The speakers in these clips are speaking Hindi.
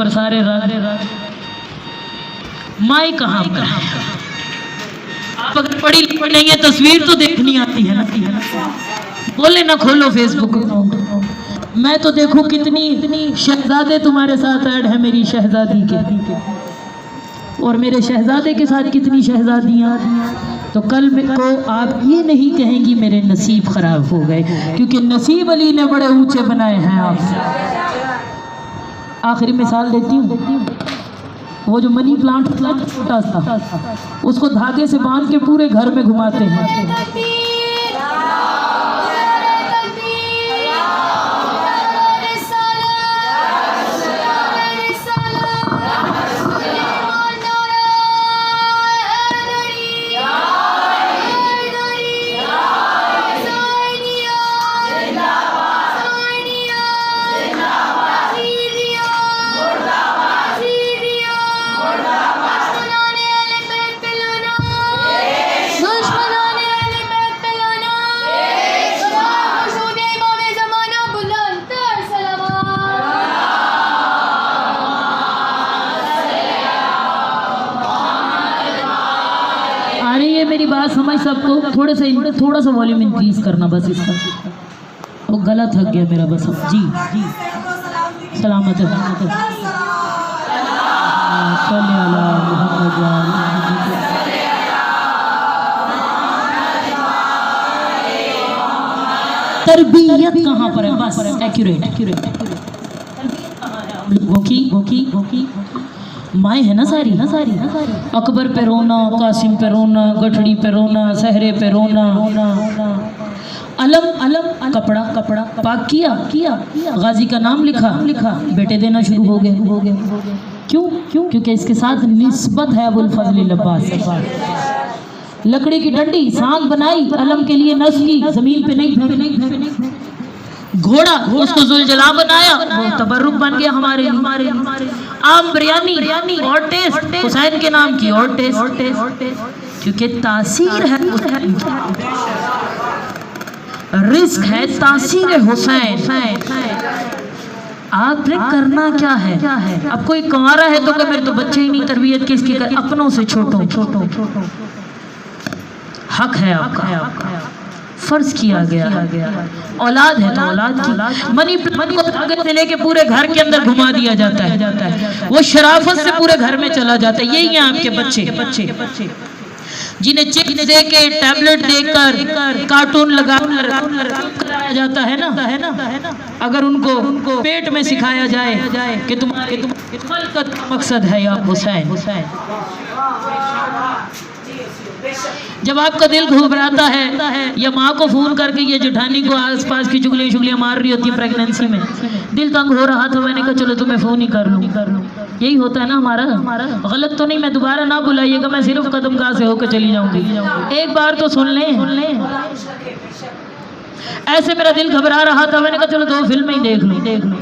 पर सारे माई कहाँ पर है? आप अगर पढ़ी लिखी नहीं है तस्वीर तो देखनी आती है ना, बोले ना खोलो फेसबुक अकाउंट। मैं तो देखूं कितनी शहजादे तुम्हारे साथ ऐड है मेरी शहजादी के, और मेरे शहजादे के साथ कितनी शहजादियां। तो कल को आप ये नहीं कहेंगी मेरे नसीब खराब हो गए, क्योंकि नसीब अली ने बड़े ऊंचे बनाए हैं आप। आखिरी मिसाल देती हूँ, वो जो मनी प्लांट छोटा सा, उसको धागे से बांध के पूरे घर में घुमाते हैं। मेरी बात समझ सबको? थोड़ा सा वॉल्यूम इंक्रीज करना बस इसका, वो गला थक गया मेरा बस। जी सलामत तरबियत कहाँ पर है? बस एक्यूरेट गोकी माए है ना सारी। अकबर पे रोना, कासिम पे रोना, गठड़ी पे रोना, सहरे पे रोना, अलम कपड़ा पाक किया, गाजी का नाम लिखा, बेटे देना शुरू हो गए। क्यों? क्योंकि इसके साथ निस्बत है अबुल फजल अब्बास। लकड़ी की डंडी सांग बनाई, अलम के लिए नस्ल की, जमीन पे नहीं। घोड़ा उसको जुलजला बनाया, वो तबर्रुक बन गया हमारे। आम बिरयानी और टेस्ट हुसैन के नाम की, और टेस्ट क्योंकि तासीर है, रिस्क है, तासीर हुसैन। आपने करना क्या है? अब कोई कुंवारा है तो मेरे तो बच्चे ही नहीं, तरबियत किसकी कर? अपनों से छोटो हक है आपका, फर्ज किया गया। औलाद है तो औलाद की मनी को धागे से लेके पूरे घर के अंदर घुमा दिया जाता है, वो शराफत से पूरे घर में चला जाता है। यही है आपके बच्चे जिन्हें चिप्स दे के, टैबलेट देकर, कार्टून लगाया जाता है ना। अगर उनको पेट में सिखाया जाए कि तुम्हारे खलकत का मकसद है या हुसैन। जब आपका दिल घबराता है या माँ को फोन करके ये जेठानी को आसपास की चुगलियाँ मार रही होती है प्रेगनेंसी में, दिल तंग हो रहा था, मैंने कहा चलो तुम्हें फोन ही कर लूँ। यही होता है ना हमारा। गलत तो नहीं, मैं दोबारा ना बुलाइएगा, मैं सिर्फ कदमगाह से होकर चली जाऊंगी। एक बार तो सुन लें। ऐसे मेरा दिल घबरा रहा था, मैंने कहा चलो 2 फिल्में ही देख लूँ।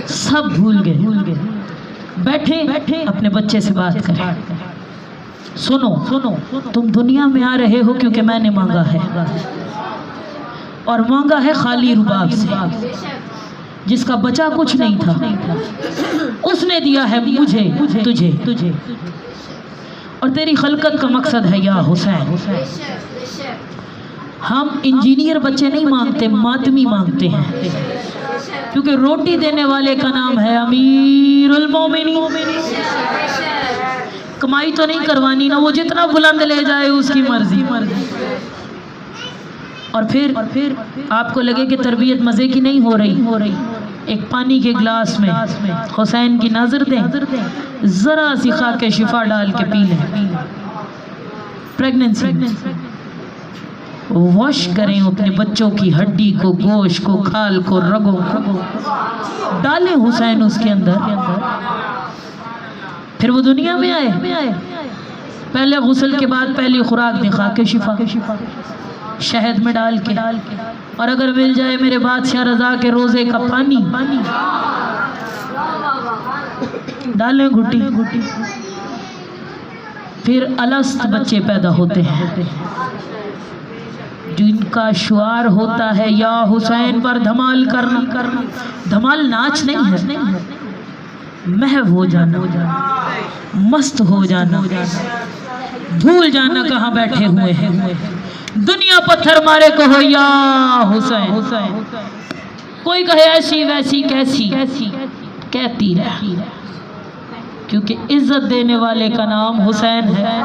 सब भूल गए, बैठे अपने बच्चे से बात करें। सुनो, तुम दुनिया में आ रहे हो क्योंकि मैंने मांगा है, और मांगा है खाली रुबाब से। जिसका बचा कुछ नहीं था, उसने दिया है मुझे, तुझे, और तेरी खलकत का मकसद है या हुसैन। हम इंजीनियर बच्चे नहीं मांगते, मातमी मांगते हैं, क्योंकि रोटी देने वाले का नाम है अमीरुल मोमिनीन। कमाई तो नहीं करवानी ना, वो जितना बुलंद ले जाए उसकी मर्जी। और फिर आपको लगे कि तरबियत मज़े की नहीं हो रही, एक पानी के गिलास में हुसैन की नजर दें, जरा सी खाके शिफा डाल के पी लें। प्रेगनेंसी वॉश करें अपने बच्चों की हड्डी को, गोश्त को, खाल को, रगों को, डालें हुसैन उसके अंदर। फिर वो दुनिया में आए, पहले गुस्ल के बाद पहली खुराक दिखा के शिफा, शहद में डाल के, और अगर मिल जाए मेरे बादशाह रजा के रोजे का पानी डालें घुटी। फिर अलस्त बच्चे पैदा होते हैं जिनका शुआर होता है या हुसैन पर धमाल करना। धमाल नाच नहीं है, महव हो जाना, मस्त हो जाना, भूल जाना कहाँ बैठे हुए हैं। दुनिया पत्थर मारे कहो या हुसैन, कोई कहे ऐसी वैसी कैसी कहती रहे, क्योंकि इज्जत देने वाले का नाम हुसैन है।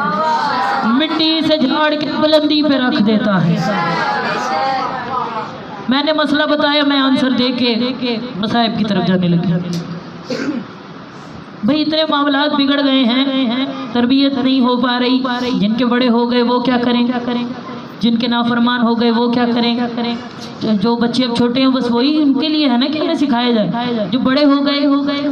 मिट्टी से झाड़ के बुलंदी पे रख देता है। मैंने मसला बताया, मैं आंसर दे के मसाइब की तरफ जाने लगी। भाई इतने मामलात बिगड़ गए हैं, तरबियत नहीं हो पा रही। जिनके बड़े हो गए वो क्या करें, जिनके नाफरमान हो गए वो क्या करें। जो बच्चे अब छोटे हैं बस वही उनके लिए है ना कि उन्हें सिखाया जाए। जो बड़े हो गए,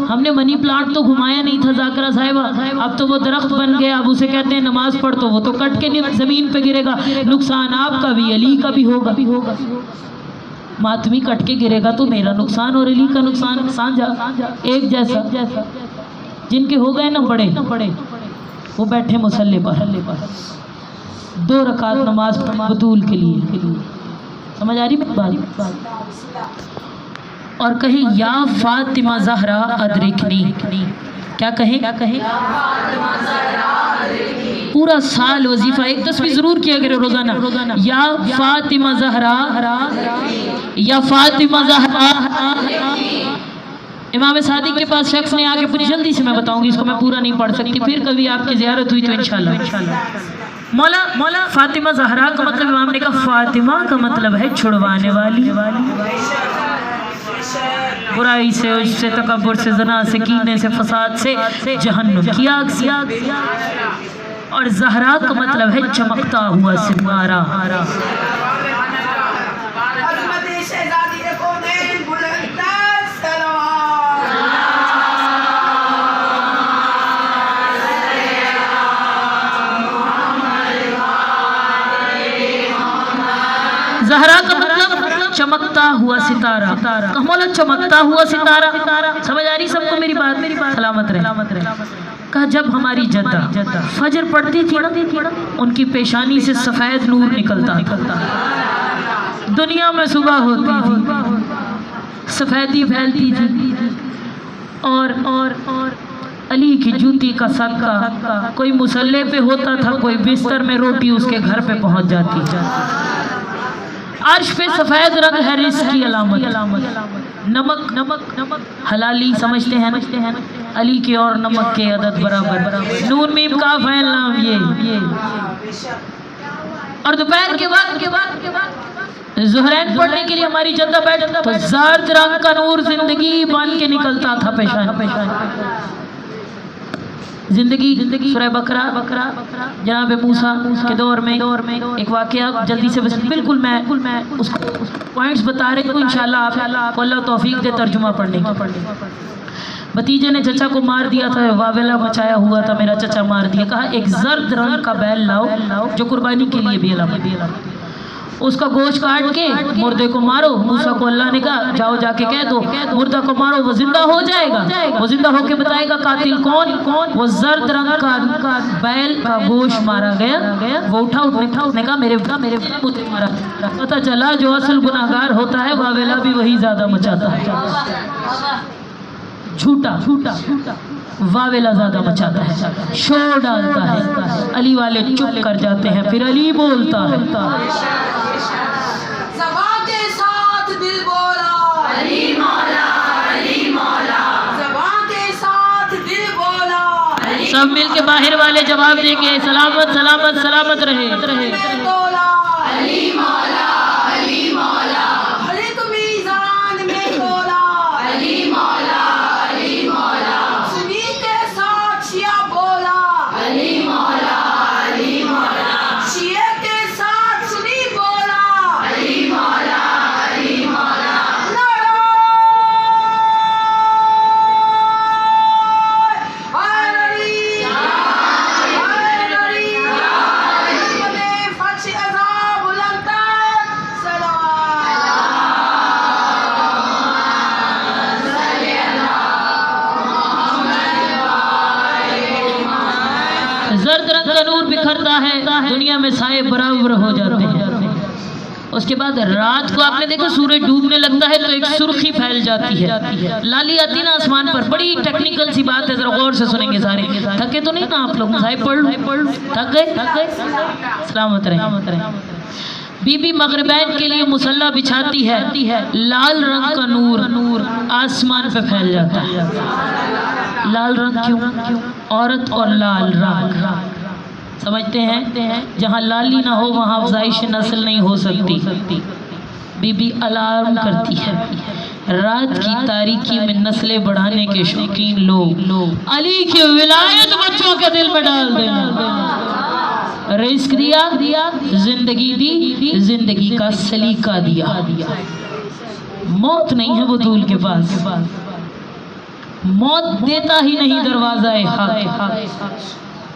हमने मनी प्लांट तो घुमाया नहीं था जाकरा साहिबा, अब तो वो दरख्त बन गया। अब उसे कहते हैं नमाज पढ़, तो वो तो कट के ज़मीन पे गिरेगा। नुकसान आपका भी अली का भी होगा। मातमी कट के गिरेगा तो मेरा नुकसान और अली का नुकसान साझा, एक जैसा। जिनके हो गए ना बड़े, वो बैठे मुसल्ले पर 2 रकात नमाज बतूल के लिए। समझ आ रही मेरी बात? और कहे या फातिमा ज़हरा अदरिकनी, क्या कहे? पूरा साल वजीफा एक तस्वीर जरूर किया करें रोजाना, या फातिमा ज़हरा, या फातिमा ज़हरा। इमाम सादिक के पास शख्स ने आके पूछा, जल्दी से मैं बताऊंगी, इसको मैं पूरा नहीं पढ़ सकती, फिर कभी आपकी ज़ियारत हुई तो इंशाल्लाह। मौला फातिमा ज़हरा का मतलब, इमाम ने कहा फातिमा का मतलब है छुड़वाने वाली, बुराई से, उससे, तकब्बुर से, ज़ना से, कीने से, फसाद से, जहन्नुम की आग से। और ज़हरा का मतलब है चमकता हुआ सितारा। ज़हरा का मतलब चमकता हुआ सितारा। मौला चमकता हुआ सितारा, समझ आ रही सबको मेरी बात? सलामत रहे। कहा जब हमारी जद्दा फजर पढ़ती थी ना, उनकी पेशानी से सफ़ेद नूर निकलता। दुनिया में सुबह होती थी, सफ़ेदी फैलती थी, और अली की जूती का सदका कोई मुसल्ले पे होता था, कोई बिस्तर में रोटी उसके घर पे पहुंच जाती। अर्श पे सफेद रंग है रिज़्क़ की अलामत। नमक हलाली समझते हैं ना, अली के और नमक के अदद बराबर। नून मीम काफ है नाम ये। और दोपहर के बाद ज़ुहरैन पढ़ने के लिए हमारी जद्दा बैठता, तो ज़र्द रंग का नूर जिंदगी बन के निकलता था पेशान। जिंदगी सूरह बकरा जनाब मूसा के दौर में एक वाक़या, जल्दी से बस बिल्कुल मैं उसको पॉइंट्स बता रही हूँ, इंशाल्लाह आपको अल्लाह तौफीक दे तर्जुमा पढ़ने की। भतीजे ने चचा को मार दिया था, वावेला मचाया हुआ था, मेरा चचा मार दिया। कहा एक जर्द रंग का बैल लाओ जो कुर्बानी के लिए भी अलामत, उसका गोश्त काट के मुर्दे को मारो। मूसा को अल्लाह ने कहा जाओ जाके कह दो मुर्दा को मारो, वो जिंदा हो जाएगा। वो जिंदा होके बताएगा कातिल कौन। वो जर्द रंग का बैल का गोश्त मारा गया। वो उठने का मेरे पुत्र मारा। पता चला जो असल गुनाहगार होता है वावेला भी वही ज्यादा मचाता है। झूठा वावेला ज्यादा मचाता है, शोर डालता है। अली वाले चुप कर जाते हैं, फिर अली बोलता है। ज़बान के साथ दिल बोला अली मौला, अली मौला। ज़बान के साथ दिल बोला। सब मिल के बाहर वाले जवाब देंगे, सलामत सलामत सलामत रहे। अली मौला, अली मौला। जर्द रंग का नूर बिखरता है, दुनिया में साए बराबर हो जाते हैं। उसके बाद रात को आपने देखा सूरज डूबने लगता है तो एक सुर्खी फैल जाती है, लाली आती ना आसमान पर। बड़ी टेक्निकल सी बात है, जरा गौर से सुनेंगे सारे। थके तो नहीं ना आप लोग? साहिब पढ़ लो, थक गए? सलामत रहे। बीबी मगरिबैन के लिए मुसल्ला बिछाती है, लाल रंग का नूर आसमान पे फैल जाता है। लाल रंग क्यों? औरत और लाल रंग समझते हैं, जहाँ लाली ना हो वहाँ अफजाइश नस्ल नहीं हो सकती। बीबी अलार्म करती है, रात की तारीकी में नस्लें बढ़ाने के शौकीन लोग अली की विलायत बच्चों के दिल में डाल देना। रिस्क दिया, जिंदगी दी, जिंदगी का सलीका दिया। मौत नहीं है बतूल के पास, मौत देता ही नहीं दरवाजा हक।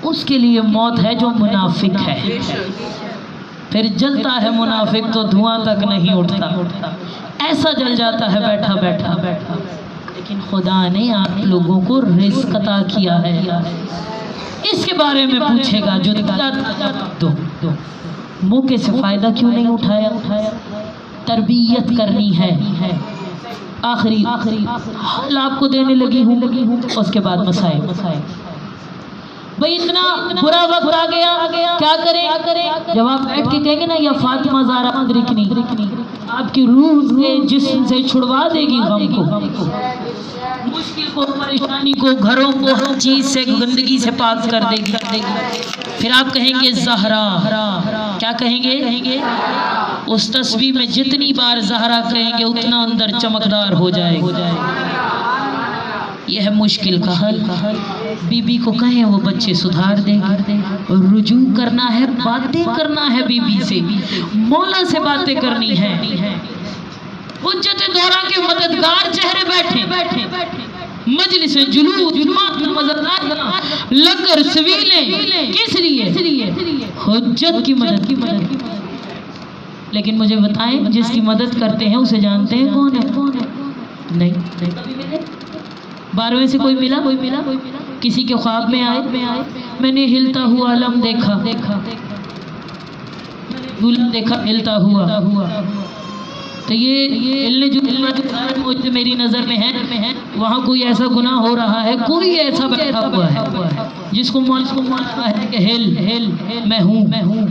उसके लिए मौत है जो मुनाफिक है। फिर जलता है मुनाफिक तो धुआं तक नहीं उठता, ऐसा जल जाता है बैठा बैठा। लेकिन खुदा ने आप लोगों को रिस्क अता किया है, इसके बारे में पूछेगा जो दो मौके से फायदा क्यों नहीं उठाया? तरबियत करनी है। आखिरी हाल आपको देने लगी हूँ, उसके बाद मसाए। भाई इतना बुरा वक्त आ गया, क्या करें? जब आप बैठ के कहेंगे ना या फातिमा ज़हरा मदरिकनी, आपकी रूह से जिस्म से छुड़वा देगी गम को, मुश्किल को, परेशानी को, घरों को, हर चीज से, गंदगी से पाक कर देगी। फिर आप कहेंगे ज़हरा। क्या कहेंगे? उस तस्बीह में जितनी बार ज़हरा कहेंगे उतना अंदर चमकदार हो जाएगा। यह है मुश्किल का हल। बीबी को कहें वो बच्चे सुधार देंगे। रुजू करना है, बातें करना है बीबी से, मौला से बातें करनी है। हुज्जत दौरा के मददगार चेहरे बैठे, मजलिस जुलूस लंगर सवीले, किस लिए? हुज्जत की मदद। लेकिन मुझे बताएं, जिसकी मदद करते हैं उसे जानते हैं कौन है? नहीं। 12वें से कोई मिला? किसी के ख्वाब में आए? मैंने हिलता हुआ अलम देखा, दुल्हन देखा हिलता हुआ। तो ये हिलने जो मेरी नज़र में है, वहाँ कोई ऐसा गुनाह हो रहा है, कोई ऐसा बैठा हुआ है जिसको मालूम है कि हिल मैं हूँ।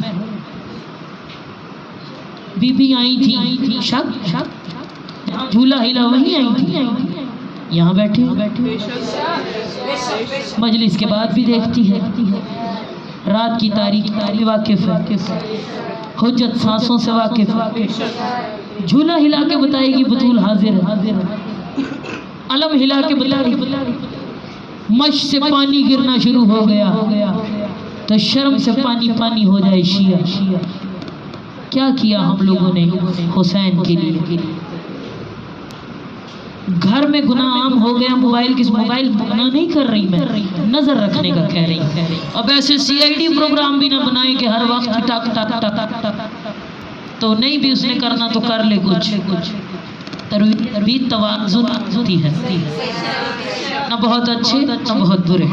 बीबी आई थी, शक झूला हिला वहीं आई थी, यहाँ बैठी मजलिस के बाद भी देखती है। रात की तारीकी वाकिफ है, हुज्जत सांसों से वाकिफ, झूला हिला के बताएगी बतूल हाजिर है, अलम हिला के बताएगी। मश से पानी गिरना शुरू हो गया तो शर्म से पानी हो जाए शिया। क्या किया हम लोगों ने हुसैन के लिए? घर में गुनाह आम हो गया। मोबाइल गुनाह नहीं कर रही, मैं नजर रखने का कह रही। अब ऐसे CID प्रोग्राम भी ना बनाए कि हर वक्त टक तो नहीं भी उसने करना तो कर ले कुछ। तरबीत तवाज़ुन होती है, ना बहुत अच्छे ना बहुत बुरे,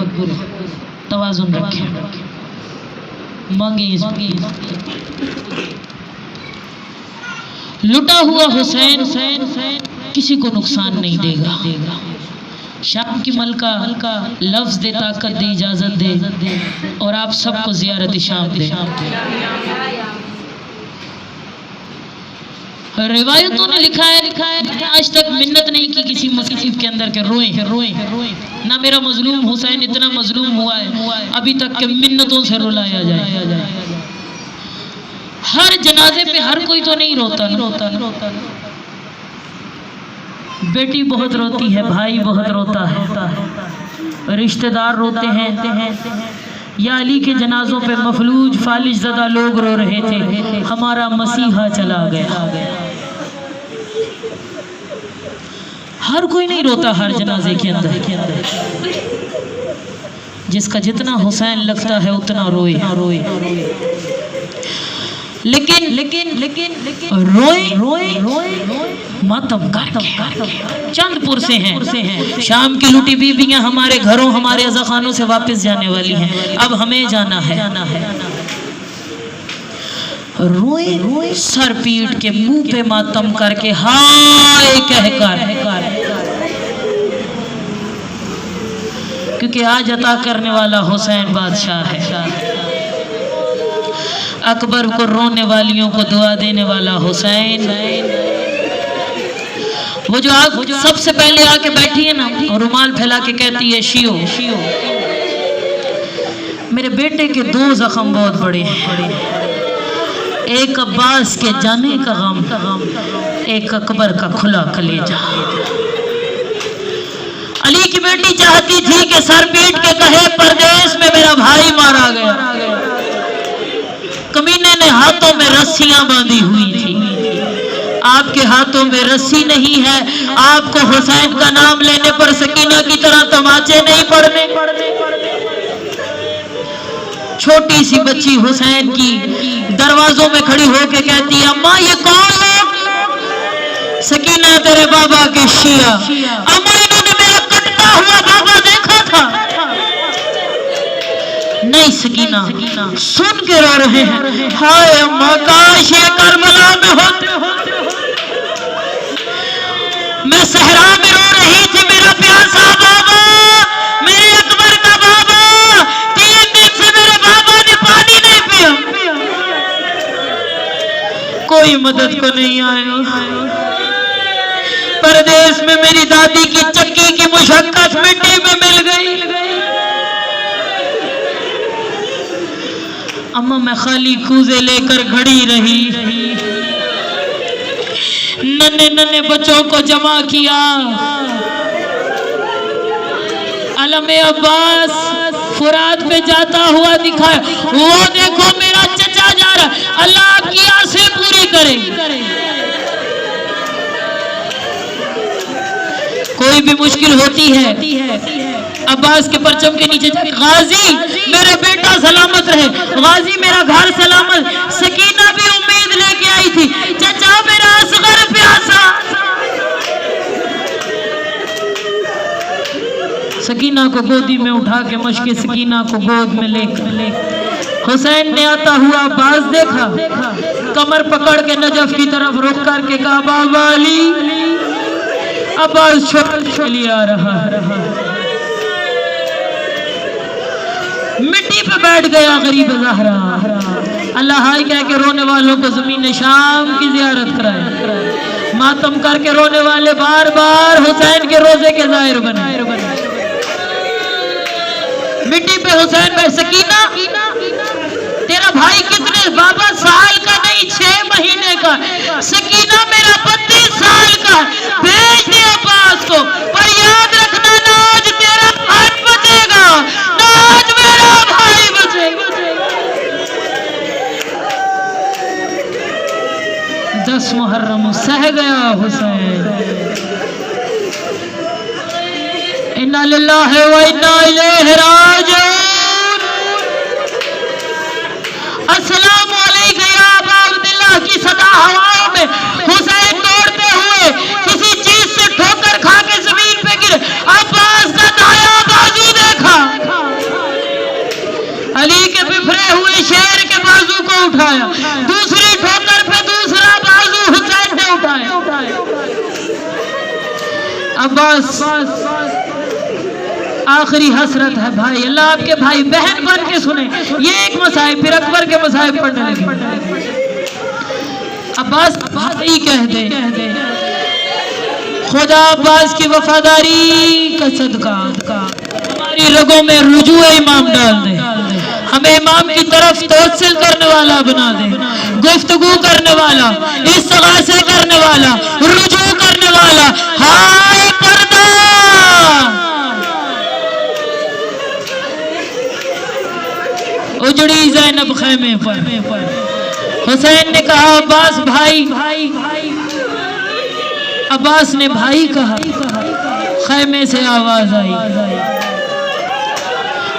तवाज़ुन रखें। मांगे लुटा हुआ हुसैन किसी को नुकसान नहीं देगा। शाम की मलका लफ्ज दे, ताकत दे, इजाजत दे और आप सबको ज़ियारत शाम दे। रिवायतों ने लिखा है आज तक मिन्नत नहीं की किसी मस्जिद के अंदर के रोए ना। मेरा मजलूम हुसैन इतना मजलूम हुआ है अभी तक के मिन्नतों से रुलाया जाए। हर जनाजे पे हर कोई तो नहीं रोता। बेटी बहुत रोती है, भाई बहुत रोता है, रिश्तेदार रोते हैं। या अली के जनाजों पे मफलूज फालिज ज़दा लोग रो रहे थे, हमारा मसीहा चला गया। हर कोई नहीं रोता हर जनाजे के अंदर। जिसका जितना हुसैन लगता है उतना रोए। लेकिन रोए मातम करके। चंदपुर से हैं, शाम की लुटी बीबियां हमारे घरों, हमारे अज़ाखानों से वापस जाने वाली हैं। अब हमें जाना है। रोए सर पीट के मुंह पे मातम करके हाय कहकर, क्योंकि आज अता करने वाला हुसैन बादशाह है। अकबर को रोने वालियों को दुआ देने वाला हुसैन। वो जो सबसे पहले आके बैठी है ना और रुमाल फैला के कहती है शियो, मेरे बेटे के दो जख्म बहुत बड़े हैं, एक अब्बास के जाने का गम, एक अकबर का खुला कलेजा। अली की बेटी चाहती थी कि सर पीट के कहे परदेश में मेरा भाई मारा गया। कमीने ने हाथों में रस्सियां बांधी हुई थी। आपके हाथों में रस्सी नहीं है, आपको हुसैन का नाम लेने पर सकीना की तरह तमाचे नहीं पड़ने। छोटी सी बच्ची हुसैन की दरवाजों में खड़ी होकर कहती है अम्मा ये कौन है? सकीना तेरे बाबा के शिया। अम्मा इन्होंने मेरा कटता हुआ बाबा देखा था। नहीं सकीना सुन के रो रहे हैं, हाय अम्मा काश ये करबला में होते। मैं सहरा में रो रही थी, मेरा प्यासा बाबा, मेरे अकबर का बाबा, 3 दिन से मेरे बाबा ने पानी नहीं पिया, कोई मदद को नहीं आया। परदेश में मेरी दादी की चक्की की मुशक्कत मिट्टी में मिल गई। अम्मा मैं खाली कूजे लेकर खड़ी रही, नन्हे नन्हे बच्चों को जमा किया। अलम अब्बास फुरात पे जाता हुआ दिखाया, वो देखो मेरा चचा जा रहा, अल्लाह आपकी आसें पूरी करे। कोई भी मुश्किल होती है अब्बास के परचम के नीचे जाके गाजी मेरा बेटा सलामत रहे, गाजी मेरा घर सलामत। सकीना भी उम्मीद लेके आई थी, चचा मेरा असगर प्यासा। सकीना को गोदी में उठा के मुश्किल सकीना को गोद में लेकर हुसैन ने आता हुआ अब्बास देखा, कमर पकड़ के नजफ की तरफ रुख करके कहा बाबा अली। अब्बास छोड़ लिया रहा, मिट्टी पे बैठ गया गरीब ज़हरा। अल्लाह हाय कह के रोने वालों को ज़मीन शाम की ज़ियारत कराए। मातम करके रोने वाले बार बार हुसैन के रोजे के ज़ाहिर बने। मिट्टी पे हुसैन बैठ। सकीना तेरा भाई कितने? बाबा साल का नहीं 6 महीने का। सकीना मेरा 32 साल का। भेज दे अब्बास को, पर याद रखना नाज तेरा भाई बचेगा, नाज मेरा भाई बचेगा। 10 मुहर्रम सह गया हुसैन। इन्ना लिल्लाहि व इन्ना इलैहि राजिऊन। अस्सलामु अलैका या अबा अब्दुल्लाह की सदा हवाओं में हुसैन दौड़ते हुए किसी चीज से ठोकर खा के जमीन पे गिरे। अब्बास का दाया बाजू देखा, अली के बिफरे हुए शेर के बाजू को उठाया, दूसरी ठोकर पे दूसरा बाजू हुसैन ने उठाया। अब्बास आखिरी हसरत है भाई, अल्लाह आपके भाई बहन बन के सुने। ये एक मसाइब, फिर अकबर के मसाइब पढ़ने लगे। अब्बास भाई कह दे, खुदा अब्बास की वफादारी का सदका हमारी रगों में रुजूए इमाम डाल दे, हमें इमाम की तरफ तवस्सुल करने वाला बना दे, गुफ्तगू करने वाला, इस्तगासे करने वाला, रुजू करने वाला। हाय पर्दा उजड़ी ज़ैनब खैमे पर। हुसैन ने कहा अब्बास भाई, अब्बास ने भाई कहा। खैमे से आवाज आई,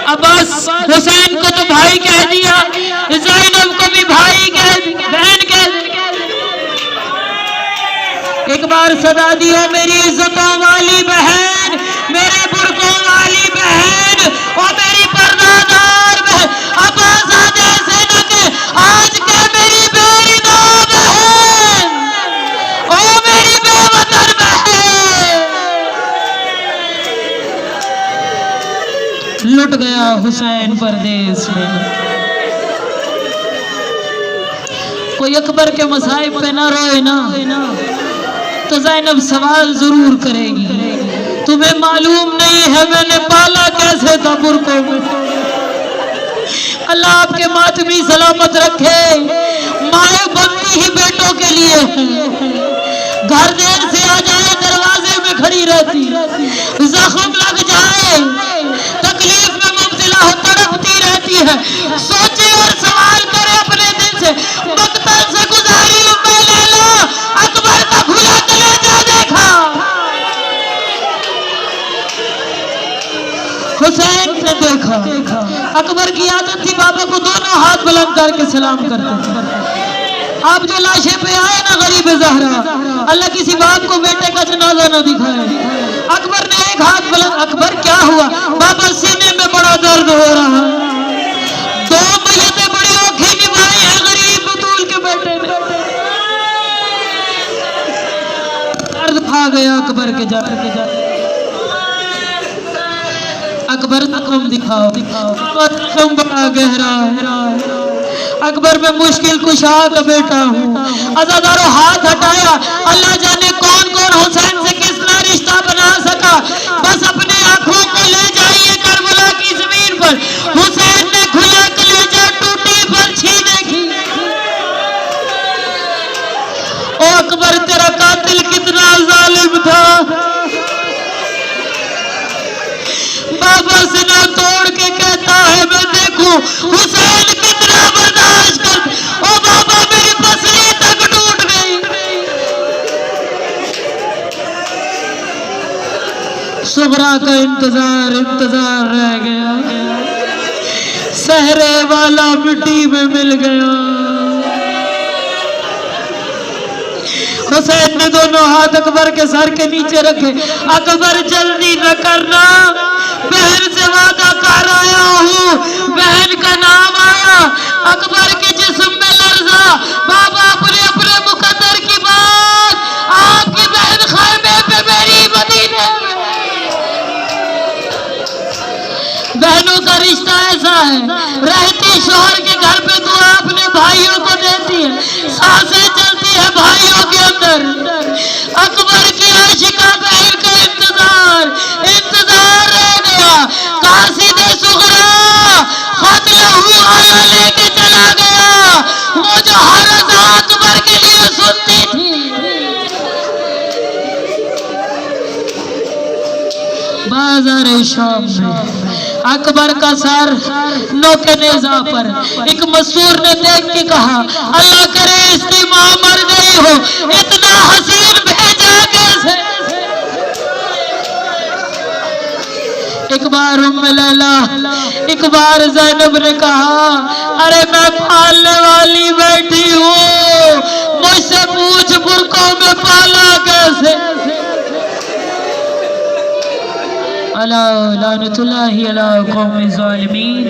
अब्बास हुसैन को तो भाई कह दिया, ज़ैनब को भी भाई कह, बहन कह दिया। एक बार सदा दियो मेरी इज्जतों वाली बहन, मेरे बुर्कों वाली बहन और मेरी पर्दादार बहन। अब्बास आज ऐसे न के आज के मेरी बहन लुट गया हुसैन परदेस में। कोई अकबर के मसाइब पे ना रोए ना तो ज़ैनब सवाल जरूर करेगी, तुम्हें मालूम नहीं है मैंने पाला कैसे था बुरकों में। अल्लाह आपके मातमी सलामत रखे। माए बनती ही बेटों के लिए है। घर देर से आ जाए दरवाजे में खड़ी रहती, जख्म लग जाए तकलीफ में मुब्तला हो तड़पती रहती है। सोचे और सवाल करे अपने दिल से, मकतल से गुजारी उम्मे लैला, अकबर का खुला कलेजा देखा। हुसैन ने देखा। अकबर की आदत थी बाबा को दोनों हाथ बुलंद करके सलाम करते थे। आप जो लाशें पे आए ना गरीब ज़हरा, अल्लाह किसी बाप को बेटे का जनाजा न दिखाए। अकबर ने एक हाथ बुलंद, अकबर क्या हुआ? बाबा सीने में बड़ा दर्द हो रहा है। 2 महीने बड़ी औखी निभाई है गरीब बतूल के बेटे ने। दर्द खा गया अकबर के जाकर। अकबर जख्म दिखाओ, जख्म बड़ा गहरा है। अकबर में मुश्किल कुशा का बेटा हूँ। अज़ादारों हाथ हटाया। अल्लाह जाने कौन कौन हुसैन से किसना रिश्ता बना सका। बस अपने आंखों को ले जाइए करबला की जमीन पर। हुसैन ने खुला कलेजा टूटी बर्छी देखी। ओ अकबर तेरा कातिल कितना जालिम था। बाबा सीना तोड़ के कहता है मैं देखूं हुसैन कितना बर्दाश्त कर। ओ बाबा मेरी पसली तक टूट गई। सुगरा का इंतजार रह गया। सहरे वाला मिट्टी में मिल गया। हुसैन ने दोनों हाथ अकबर के सर के नीचे रखे। अकबर जल्दी न करना, बहन से वादा कर आया हूँ। बहन का नाम आया। अकबर के जिस्म में लर्जा। बाबा अपने अपने मुकद्दर की बात, आपकी बहन खैमे पे मेरी मदीने में। बहनों का रिश्ता ऐसा है, रहती शोहर के घर पे दुआ अपने भाइयों को देती है, सांसें चलती है भाइयों के अंदर। अकबर की आशिका बहन का इंतजार रह गया। कासिद सुगरा खत लहू आला लेके चला गया। वो जो हर अकबर के लिए सुनती थी। बाजार शाम में अकबर का सर नोके नेज़ा पर। एक मसूर ने देख के कहा अल्लाह करे इसकी माँ मर गई हो, इतना हसीन भेजा कैसे। एक बार उम्मे लैला, एक बार ज़ैनब ने कहा अरे मैं पालने वाली बैठी हूँ, मुझसे पूछ बुरकों में पाला कैसे। अला लानतुल्लाहि अला कौम ज़ालिमीन।